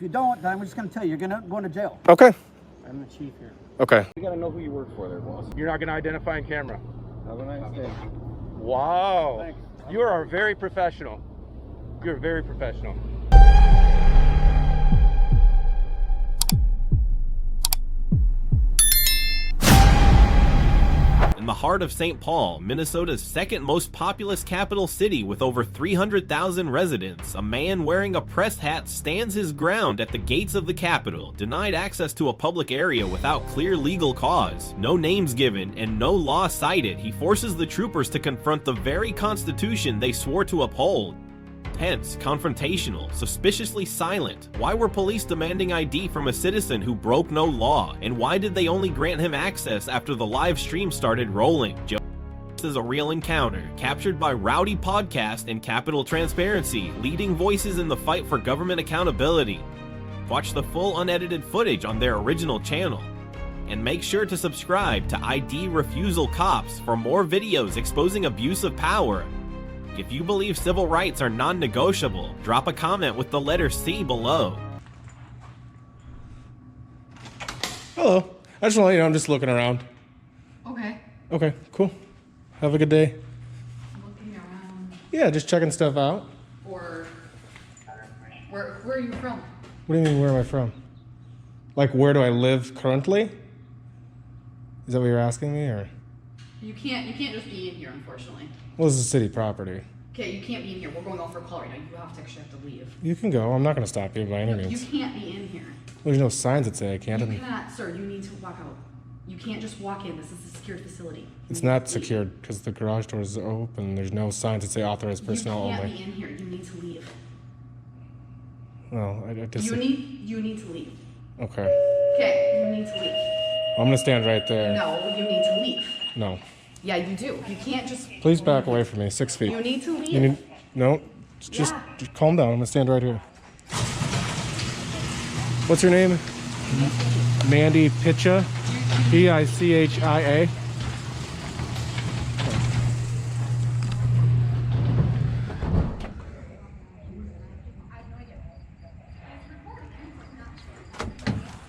you don't, then I'm just going to tell you, you're going to jail. Okay. I'm the chief here. Okay. You gotta know who you work for there, boss. You're not going to identify on camera. Have a nice day. Wow. Thanks. You are very professional. You're very professional. In the heart of St. Paul, Minnesota's second most populous capital city with over 300,000 residents, a man wearing a press hat stands his ground at the gates of the Capitol, denied access to a public area without clear legal cause. No names given and no law cited, he forces the troopers to confront the very Constitution they swore to uphold. Tense, confrontational, suspiciously silent. Why were police demanding ID from a citizen who broke no law? And why did they only grant him access after the live stream started rolling? This is a real encounter, captured by Rowdy Podcast and Capitol Transparency, leading voices in the fight for government accountability. Watch the full unedited footage on their original channel. And make sure to subscribe to ID Refusal Cops for more videos exposing abuse of power. If you believe civil rights are non-negotiable, drop a comment with the letter C below. Hello. I just want to let you know I'm just looking around. Okay. Okay, cool. Have a good day. Looking around. Yeah, just checking stuff out. Or where are you from? What do you mean, where am I from? Like, where do I live currently? Is that what you're asking me, or? You can't just be in here, unfortunately. Well, this is city property. Okay, you can't be in here. We're going out for a call right now. You actually have to leave. You can go. I'm not going to stop you by any You means. can't be in here. There's no signs that say I can't. You cannot, sir. You need to walk out. You can't just walk in. This is a secured facility. It's not secured because the garage doors are open. There's no signs that say authorized personnel You can't only. be in here. You need to leave. Well, I just. You need to leave. Okay. Okay, you need to leave. I'm going to stand right there. No, you need to leave. No. Yeah, you do. You can't just. Please back away from me. 6 feet. You need to leave. You need. No. Just calm down. I'm going to stand right here. What's your name? Mandy Picha. Pichia.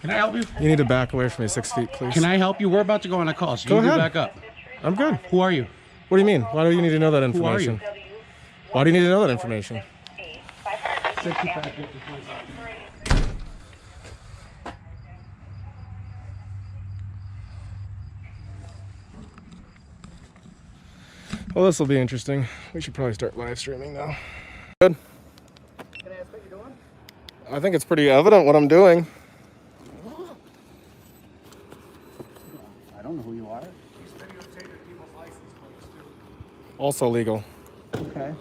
Can I help you? You need to back away from me 6 feet, please. Can I help you? We're about to go on a call, so Go you need to ahead. back up. I'm good. Who are you? What do you mean? Why do you need to know that are information? you? Why do you need to know that information? 6550. Well, this will be interesting. We should probably start live streaming now. Good. Can I ask what you're doing? I think it's pretty evident what I'm doing. I don't know who you are. Also legal. Okay.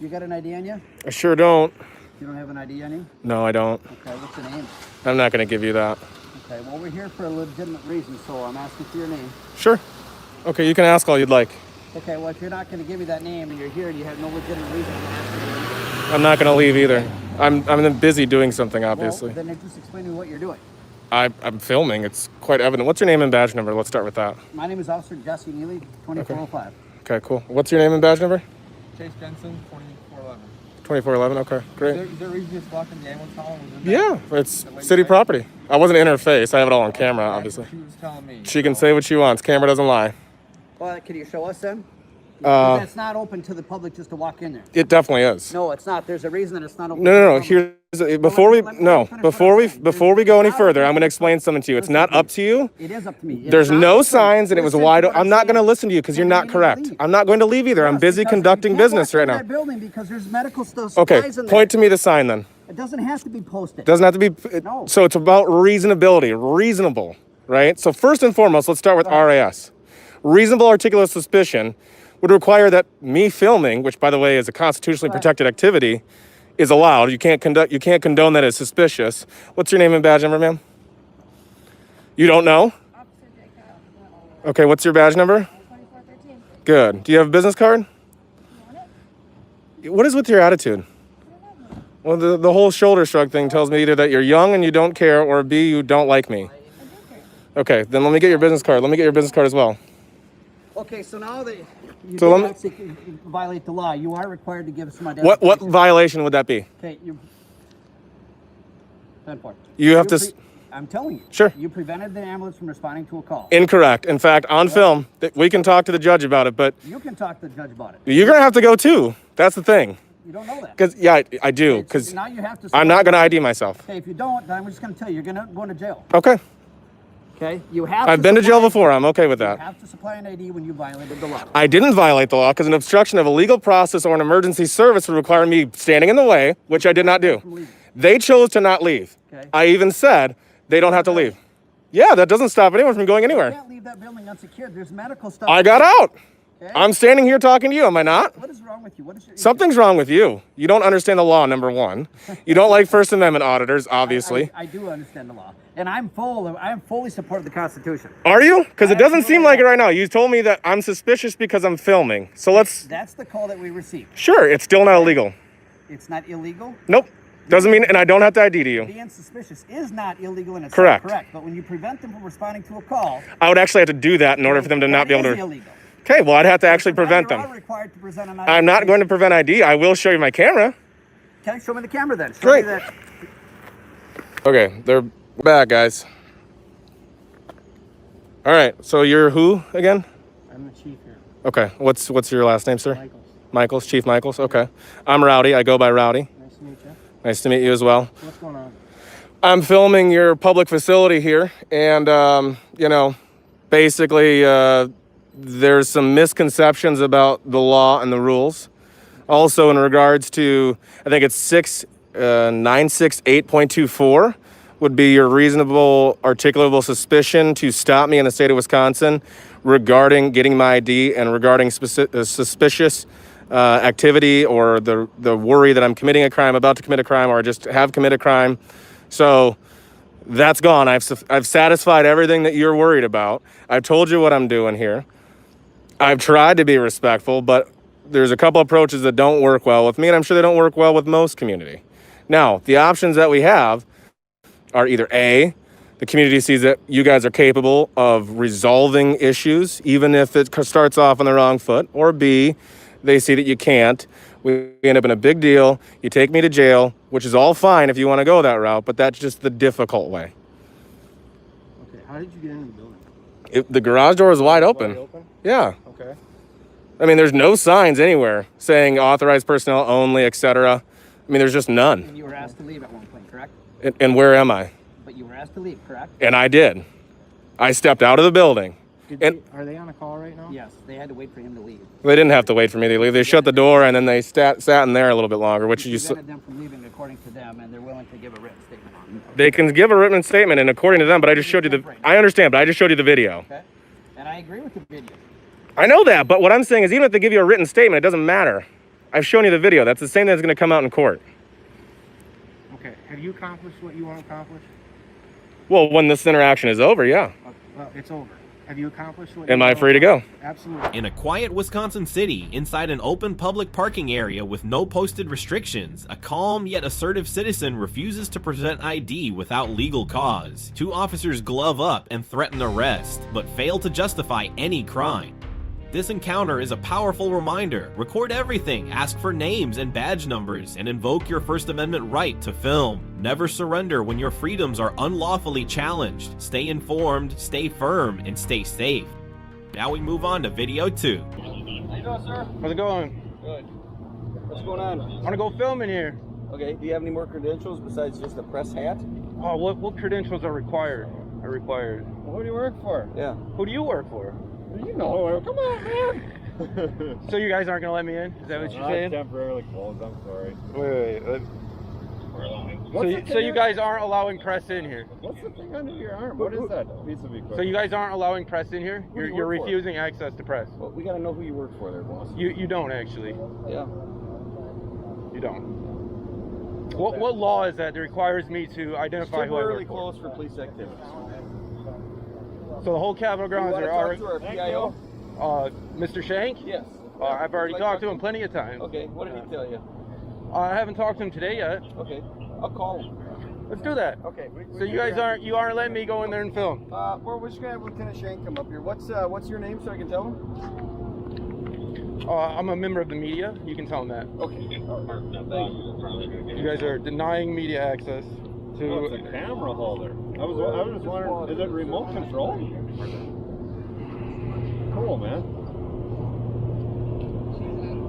You got an ID on you? I sure don't. You don't have an ID on you? No, I don't. Okay, what's your name? I'm not going to give you that. Okay, well, we're here for a legitimate reason, so I'm asking for your name. Sure. Okay, you can ask all you'd like. Okay, well, if you're not going to give me that name and you're here and you have no legitimate reason to ask me, I'm not going to leave either. I'm busy doing something, obviously. well, then just explain to me what you're doing. I'm filming. It's quite evident. What's your name and badge number? Let's start with that. My name is Officer Jesse Neely, 2405. Okay, cool. What's your name and badge number? Chase Jensen, 2411. 2411. Okay, great. Is there a reason just walking the ambulance hall? Yeah, it's city property. I wasn't in her face. I have it all on camera, obviously. She was telling me. She can say what she wants. Camera doesn't lie. Well, can you show us then? Because it's not open to the public just to walk in there. It definitely is. No, it's not. There's a reason that it's not open. No. to the public. Here's before we go any further, I'm going to explain something to you. It's not up to you. It is up to me. It's There's not no open. signs, and it was Listen wide. to what I'm not going to saying. listen to you because you're Then not you need to correct. leave. I'm not going to leave either. I'm Yes, busy because conducting you can't business walk right in now. that building because there's medical stuff. Okay, supplies in point there. to me the sign then. It doesn't have to be posted. Doesn't have to be. No. So it's about reasonability. Reasonable, right? So first and foremost, let's start with RAS. Reasonable articulate suspicion would require that me filming, which by the way is a constitutionally protected activity, is allowed. You can't condone that as suspicious. What's your name and badge number, ma'am? You don't know? Okay, what's your badge number? 2413. Good. Do you have a business card? You want it? What is with your attitude? Well, the whole shoulder shrug thing tells me either that you're young and you don't care, or B, you don't like me. I do care. Okay, then let me get your business card. Let me get your business card as well. Okay, so now that you So did let me- actually violate the law, you are required to give some identification. What violation would that be? Okay, 10-4. You have to. I'm telling you. Sure. You prevented the ambulance from responding to a call. Incorrect. In fact, on film, we can talk to the judge about it, but You can talk to the judge about it. you're gonna have to go too. That's the thing. You don't know that. Because yeah, I do. Because Now you have to. I'm not gonna ID myself. Okay, if you don't, then I'm just gonna tell you, you're gonna go into jail. Okay. Okay. You have. I've been to jail supply- before. I'm okay with You that. have to supply an ID when you violated the law. I didn't violate the law because an obstruction of a legal process or an emergency service would require me standing in the way, which I did not do. They chose to not leave. Okay. I even said they don't have to leave. Yeah, that doesn't stop anyone from going You anywhere. can't leave that building unsecured. There's medical stuff. I got out. Okay? I'm standing here talking to you, am I not? What is wrong with you? What is your Something's wrong with you. You don't understand the law, number one. You don't like First Amendment auditors, obviously. I do understand the law, and I am fully support of the Constitution. Are you? Because it doesn't seem absolutely like it am. right now. You told me that I'm suspicious because I'm filming. So let's. That's the call that we received. Sure, it's still not illegal. It's not illegal. Nope. Doesn't mean, and I don't have to ID to you. Being suspicious is not illegal in itself. Correct. Correct. But when you prevent them from responding to a call, I would actually have to do that in order for them to not be able that is to. illegal. Okay, well, I'd have to actually prevent Now you're them. all required to present an I'm not going to prevent ID. I will show you my camera. Okay, show me the camera then. Show Great. Me that. Okay, they're back, guys. All right, so you're who again? I'm the chief here. Okay, what's your last name, sir? Michaels. Michaels, Chief Michaels. Okay, I'm Rowdy. I go by Rowdy. Nice to meet you. Nice to meet you as well. What's going on? I'm filming your public facility here, and basically, there's some misconceptions about the law and the rules. Also, in regards to, I think it's 968.24 would be your reasonable articulable suspicion to stop me in the state of Wisconsin regarding getting my ID and regarding suspicious activity or the worry that I'm committing a crime, about to commit a crime, or I just have committed a crime. So that's gone. I've satisfied everything that you're worried about. I've told you what I'm doing here. I've tried to be respectful, but there's a couple approaches that don't work well with me, and I'm sure they don't work well with most community. Now, the options that we have are either A, the community sees that you guys are capable of resolving issues, even if it starts off on the wrong foot, or B, they see that you can't. We end up in a big deal. You take me to jail, which is all fine if you want to go that route, but that's just the difficult way. Okay, how did you get into the building? The garage door is wide open. Wide open? Yeah. Okay. I mean, there's no signs anywhere saying authorized personnel only, etc. I mean, there's just none. And you were asked to leave at one point, correct? And where am I? But you were asked to leave, correct? And I did. I stepped out of the building. Are they on a call right now? Yes. They had to wait for him to leave. They didn't have to wait for me to leave. They shut the door and then they sat in there a little bit longer, which you prevented them from leaving according to them, and they're willing to give a written statement on it. they can give a written statement and according to them, but I just showed you I understand, but I just showed you the video. Okay? And I agree with the video. I know that, but what I'm saying is even if they give you a written statement, it doesn't matter. I've shown you the video. That's the same thing that's going to come out in court. Okay, have you accomplished what you want to accomplish? Well, when this interaction is over, yeah. Well, it's over. Have you accomplished what Am you I want free to go? Absolutely. In a quiet Wisconsin city, inside an open public parking area with no posted restrictions, a calm yet assertive citizen refuses to present ID without legal cause. Two officers glove up and threaten arrest, but fail to justify any crime. This encounter is a powerful reminder. Record everything, ask for names and badge numbers, and invoke your First Amendment right to film. Never surrender when your freedoms are unlawfully challenged. Stay informed, stay firm, and stay safe. Now we move on to video 2. How you doing, sir? How's it going? Good. What's going on? I want to go film in here. Okay, do you have any more credentials besides just a press hat? Oh, what credentials are required? Who do you work for? Yeah. Who do you work for? You know, come on, man. So you guys aren't gonna let me in? Is that what you're saying? Temporarily closed, I'm sorry. Wait. So you guys aren't allowing press in here? What's the thing under your arm? What is that piece of equipment? So you guys aren't allowing press in here? Who do you You're work for? refusing access to press. Well, we gotta know who you work for there, boss. You don't actually. Yeah. You don't. What law is that requires me to identify who I Temporarily work for? closed for police activities. So the whole Capitol You grounds want to are talk already. to our PIO? Mr. Shank? Yes. I've already talked to him plenty of times. Okay, what did he tell you? I haven't talked to him today yet. Okay, I'll call him. Let's do that. Okay. So you guys aren't letting me go in there and film. Well, we're just gonna have Lieutenant Shank come up here. What's your name so I can tell him? I'm a member of the media. You can tell him that. Okay. Thank you. You guys are denying media access. Oh, it's a camera holder. I was just wondering, is it remote control? Cool, man.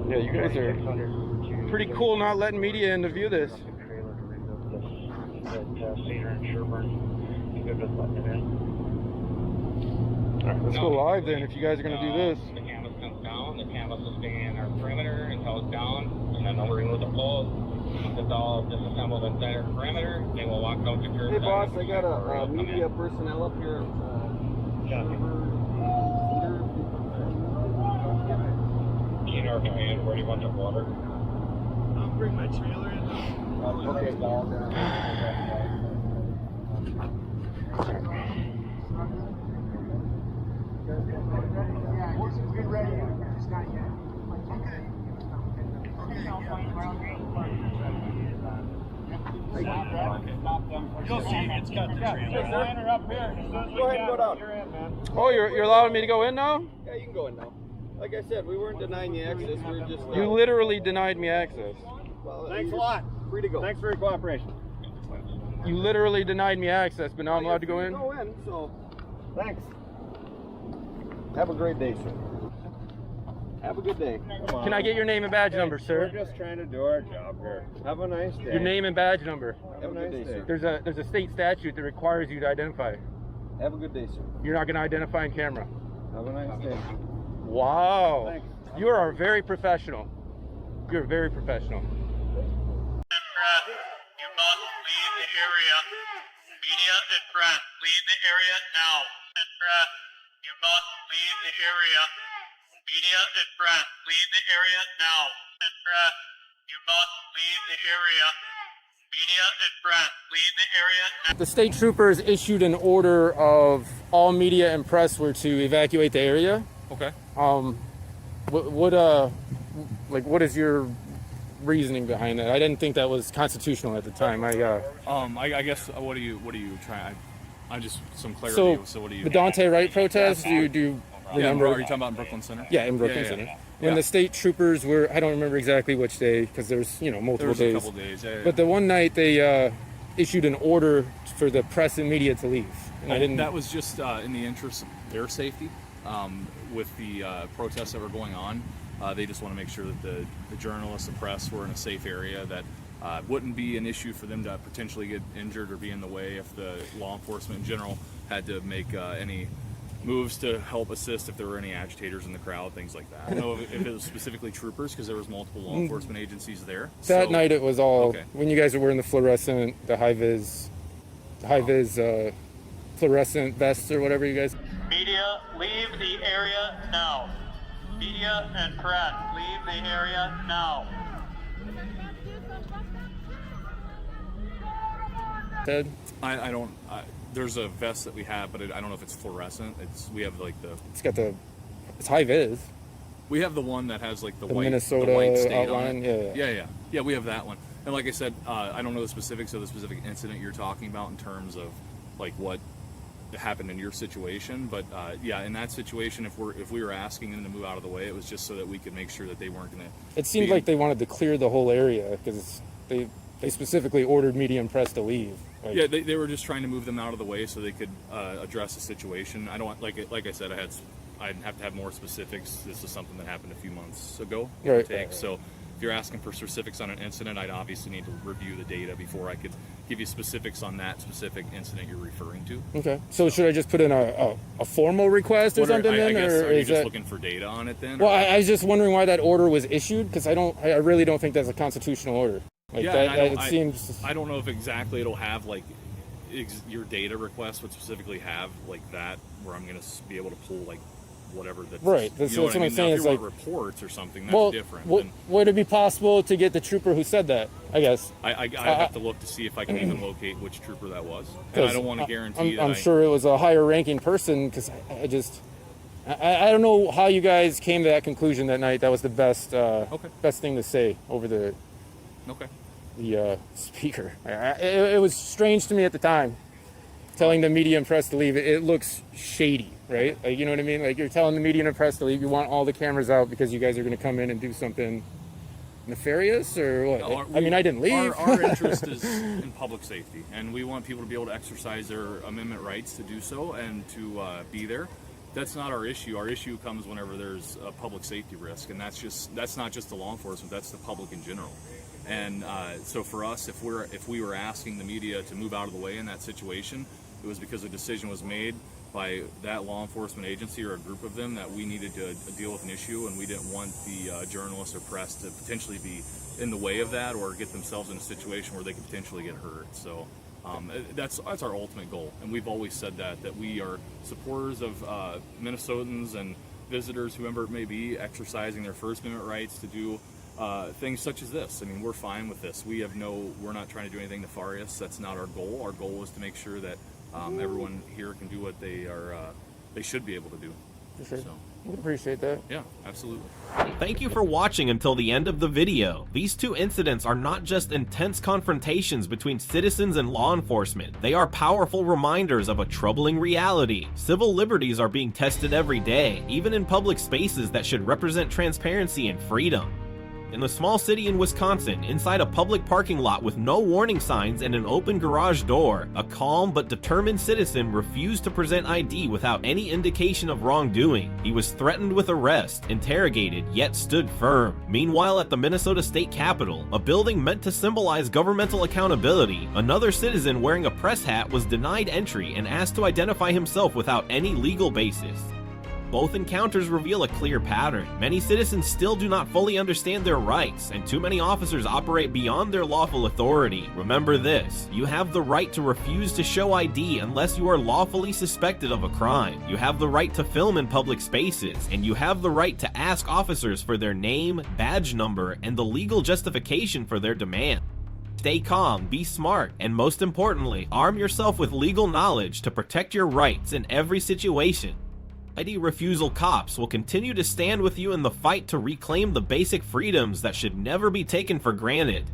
Yeah, you guys are pretty cool not letting media in to view this. Alright, let's go live then if you guys are going to do this. The canvas comes down, the canvas will stay in our perimeter until it's down, and then they'll remove the poles. Once it's all disassembled inside our perimeter, they will walk out to curbside. Hey boss, I got a media personnel up here. Or where do you want the water? I'll bring my trailer in. Okay, You'll see, it's got the trailer. Up here. Go ahead and go down. You're in, man. Oh, you're allowing me to go in now? Yeah, you can go in now. Like I said, we weren't denying you access. We were just. You literally denied me access. Well, Thanks a lot. Free to go. Thanks for your cooperation. You literally denied me access, but now I'm allowed to go in? Go in, so. Thanks. Have a great day, sir. Have a good day. Can I get your name and badge number, sir? We're just trying to do our job here. Have a nice day. Your name and badge number. Have a nice day. There's a state statute that requires you to identify. Have a good day, sir. You're not going to identify in camera. Have a nice day. Wow. Thanks. You are very professional. You're very professional. You must leave the area. Media and press, leave the area now. And press, you must leave the area. Media and press, leave the area now. And press, you must leave the area. Media and press, leave the area now. The state troopers issued an order of all media and press were to evacuate the area. Okay. What is your reasoning behind that? I didn't think that was constitutional at the time. I guess what are you trying? I just some clarity. So what do you? The Dante Wright protest. Do you remember? Are you talking about in Brooklyn Center? Yeah, in Brooklyn Center. When the state troopers were, I don't remember exactly which day because there's multiple days. A couple days. But the one night they issued an order for the press and media to leave, and That was just in the interest of their safety. With the protests that were going on, they just want to make sure that the journalists, the press, were in a safe area that wouldn't be an issue for them to potentially get injured or be in the way if the law enforcement in general had to make any moves to help assist if there were any agitators in the crowd, things like that. I don't know if it was specifically troopers because there was multiple law enforcement agencies there. That night it was all when you guys were wearing the fluorescent, the high vis fluorescent vests or whatever you guys. Media, leave the area now. Media and press, leave the area now. Ted? I don't. There's a vest that we have, but I don't know if it's fluorescent. We have like it's high vis. We have the one that has like the white Minnesota white state outline. on it. Yeah. We have that one. And like I said, I don't know the specifics of the specific incident you're talking about in terms of like what happened in your situation, but in that situation, if we were asking them to move out of the way, it was just so that we could make sure that they weren't going to. It seemed like they wanted to clear the whole area because they specifically ordered media and press to leave. They were just trying to move them out of the way so they could address the situation. I don't like I said, I'd have to have more specifics. This is something that happened a few months ago. Right. So if you're asking for specifics on an incident, I'd obviously need to review the data before I could give you specifics on that specific incident you're referring to. Okay. So should I just put in a formal request or something I then? guess, or are you is just that... looking for data on it then? Well, I was just wondering why that order was issued because I really don't think that's a constitutional order. Seems. I don't know if exactly it'll have like your data request would specifically have like that where I'm going to be able to pull like whatever that's right. That's what I'm saying. If it's you like want reports or something. That's different. Would it be possible to get the trooper who said that? I guess I have to look to see if I can even locate which trooper that was. And I don't want to guarantee. I'm sure it was a higher ranking person because I don't know how you guys came to that conclusion that night. That was the best thing to say over the speaker. It was strange to me at the time. Telling the media and press to leave, it looks shady, right? Like, you know what I mean? Like you're telling the media and press to leave. You want all the cameras out because you guys are going to come in and do something nefarious or what? No, I mean, I didn't leave. Our interest is in public safety, and we want people to be able to exercise their amendment rights to do so and to be there. That's not our issue. Our issue comes whenever there's a public safety risk, and that's not just the law enforcement, that's the public in general. And so for us, if we were asking the media to move out of the way in that situation, it was because a decision was made by that law enforcement agency or a group of them that we needed to deal with an issue, and we didn't want the journalists or press to potentially be in the way of that or get themselves in a situation where they could potentially get hurt. So that's our ultimate goal, and we've always said that we are supporters of Minnesotans and visitors, whoever it may be, exercising their First Amendment rights to do things such as this. I mean, we're fine with this. We're not trying to do anything nefarious. That's not our goal. Our goal is to make sure that everyone here can do what they should be able to do. For sure. So, We appreciate that. yeah, absolutely. Thank you for watching until the end of the video. These two incidents are not just intense confrontations between citizens and law enforcement. They are powerful reminders of a troubling reality. Civil liberties are being tested every day, even in public spaces that should represent transparency and freedom. In a small city in Wisconsin, inside a public parking lot with no warning signs and an open garage door, a calm but determined citizen refused to present ID without any indication of wrongdoing. He was threatened with arrest, interrogated, yet stood firm. Meanwhile, at the Minnesota State Capitol, a building meant to symbolize governmental accountability, another citizen wearing a press hat was denied entry and asked to identify himself without any legal basis. Both encounters reveal a clear pattern. Many citizens still do not fully understand their rights, and too many officers operate beyond their lawful authority. Remember this: you have the right to refuse to show ID unless you are lawfully suspected of a crime. You have the right to film in public spaces, and you have the right to ask officers for their name, badge number, and the legal justification for their demand. Stay calm, be smart, and most importantly, arm yourself with legal knowledge to protect your rights in every situation. ID Refusal cops will continue to stand with you in the fight to reclaim the basic freedoms that should never be taken for granted.